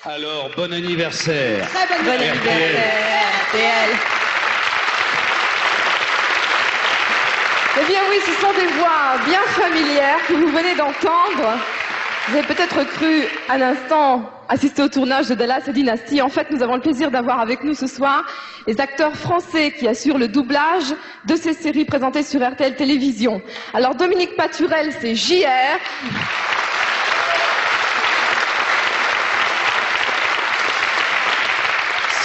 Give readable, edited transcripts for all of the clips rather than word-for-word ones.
Alors, bon anniversaire. Très bon anniversaire, RTL. Eh bien oui, ce sont des voix bien familières que vous venez d'entendre. Vous avez peut-être cru un instant assister au tournage de Dallas et Dynasty. En fait, nous avons le plaisir d'avoir avec nous ce soir les acteurs français qui assurent le doublage de ces séries présentées sur RTL Télévision. Alors Dominique Paturel, c'est JR.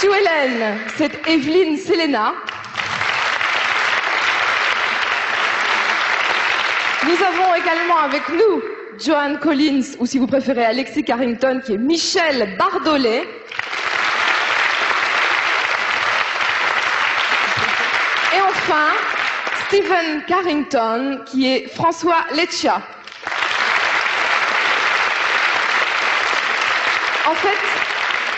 Sue Ellen, c'est Evelyne Selena. Nous avons également avec nous Joan Collins, ou si vous préférez Alexis Carrington, qui est Michel Bardolet. Et enfin, Stephen Carrington, qui est François Leccia. En fait,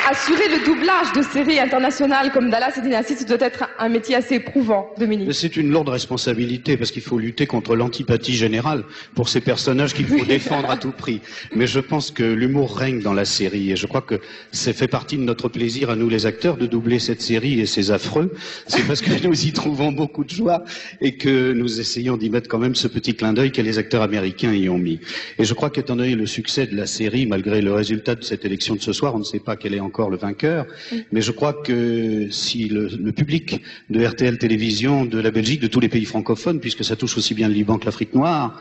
assurer le doublage de séries internationales comme Dallas et Dynasty, ça doit être un métier assez éprouvant, Dominique. C'est une lourde responsabilité parce qu'il faut lutter contre l'antipathie générale pour ces personnages qu'il faut défendre à tout prix. Mais je pense que l'humour règne dans la série et je crois que ça fait partie de notre plaisir à nous les acteurs de doubler cette série et c'est affreux. C'est parce que nous y trouvons beaucoup de joie et que nous essayons d'y mettre quand même ce petit clin d'œil que les acteurs américains y ont mis. Et je crois qu'étant donné le succès de la série, malgré le résultat de cette élection de ce soir, on ne sait pas quel est encore le vainqueur, mais je crois que si le public de RTL Télévision, de la Belgique, de tous les pays francophones, puisque ça touche aussi bien le Liban que l'Afrique noire,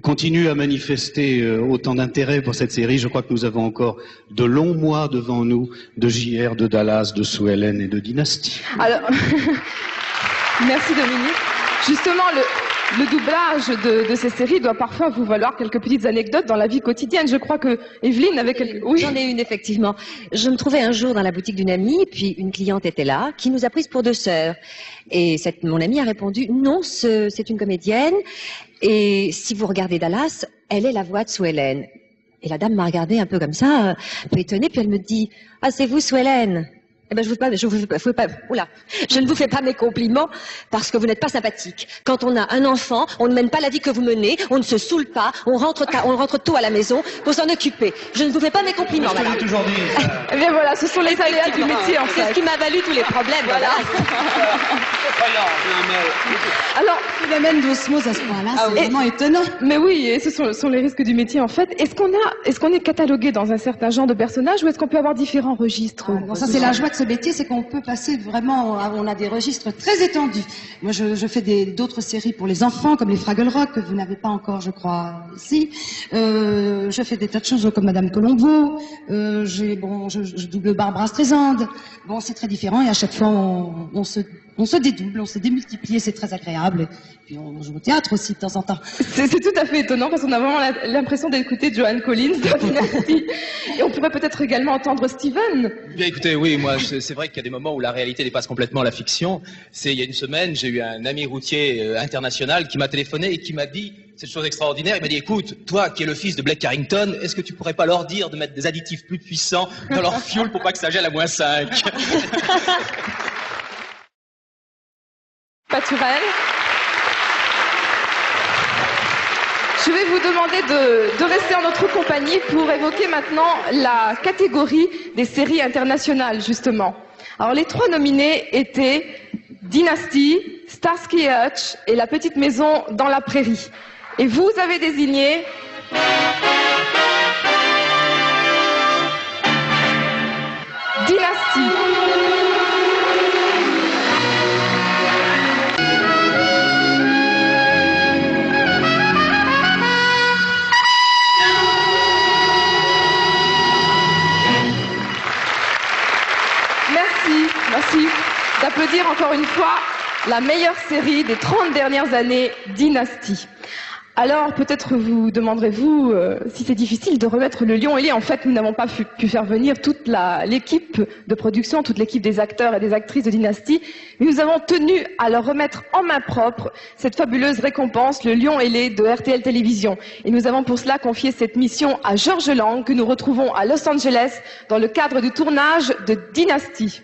continue à manifester autant d'intérêt pour cette série, je crois que nous avons encore de longs mois devant nous de JR, de Dallas, de Sue Ellen et de Dynasty. Alors, merci Dominique. Justement, le doublage de ces séries doit parfois vous valoir quelques petites anecdotes dans la vie quotidienne. Je crois que Evelyne avait quelques... Oui. J'en ai une, effectivement. Je me trouvais un jour dans la boutique d'une amie, puis une cliente était là, qui nous a prises pour deux sœurs. Et mon amie a répondu, non, c'est une comédienne, et si vous regardez Dallas, elle est la voix de Sue Ellen. Et la dame m'a regardée un peu comme ça, un peu étonnée, puis elle me dit, ah, c'est vous, Sue Ellen? Eh ben, je ne vous fais pas mes compliments parce que vous n'êtes pas sympathique. Quand on a un enfant, on ne mène pas la vie que vous menez, on ne se saoule pas, on rentre tôt à la maison pour s'en occuper. Je ne vous fais pas mes compliments, madame. Toujours dit. Eh bien voilà, ce sont les aléas du métier en fait. C'est ce qui m'a valu tous les problèmes, voilà. Alors, phénomène d'osmose à ce point-là, c'est vraiment étonnant. mais oui, et ce sont les risques du métier en fait. Est-ce qu'on est catalogué dans un certain genre de personnage ou est-ce qu'on peut avoir différents registres? Bon, ça c'est la joie de ce métier, c'est qu'on peut passer vraiment, on a des registres très étendus. Moi je fais d'autres séries pour les enfants, comme les Fraggle Rock, que vous n'avez pas encore, je crois, ici. Je fais des tas de choses comme Madame Colombo, je double Barbara Streisand. Bon, c'est très différent et à chaque fois on se dédouble, on se démultiplie, c'est très agréable. Et puis on joue au théâtre aussi de temps en temps. C'est tout à fait étonnant parce qu'on a vraiment l'impression d'écouter Joan Collins de Dynasty. Et on pourrait peut-être également entendre Steven. Bien écoutez, oui, moi c'est vrai qu'il y a des moments où la réalité dépasse complètement la fiction. Il y a une semaine, j'ai eu un ami routier international qui m'a téléphoné et qui m'a dit cette chose extraordinaire. Il m'a dit, écoute, toi qui es le fils de Blake Carrington, est-ce que tu pourrais pas leur dire de mettre des additifs plus puissants dans leur fioul pour pas que ça gèle à -5? Paturel. Je vais vous demander de rester en notre compagnie pour évoquer maintenant la catégorie des séries internationales, justement. Alors, les trois nominés étaient Dynasty, Starsky et Hutch et La Petite Maison dans la Prairie. Et vous avez désigné... Dynasty. Merci d'applaudir encore une fois la meilleure série des 30 dernières années, Dynasty. Alors, peut-être vous demanderez-vous si c'est difficile de remettre le lion ailé. En fait, nous n'avons pas pu faire venir toute l'équipe de production, toute l'équipe des acteurs et des actrices de Dynasty, mais nous avons tenu à leur remettre en main propre cette fabuleuse récompense, le lion ailé de RTL Télévision. Et nous avons pour cela confié cette mission à Georges Lang, que nous retrouvons à Los Angeles dans le cadre du tournage de Dynasty.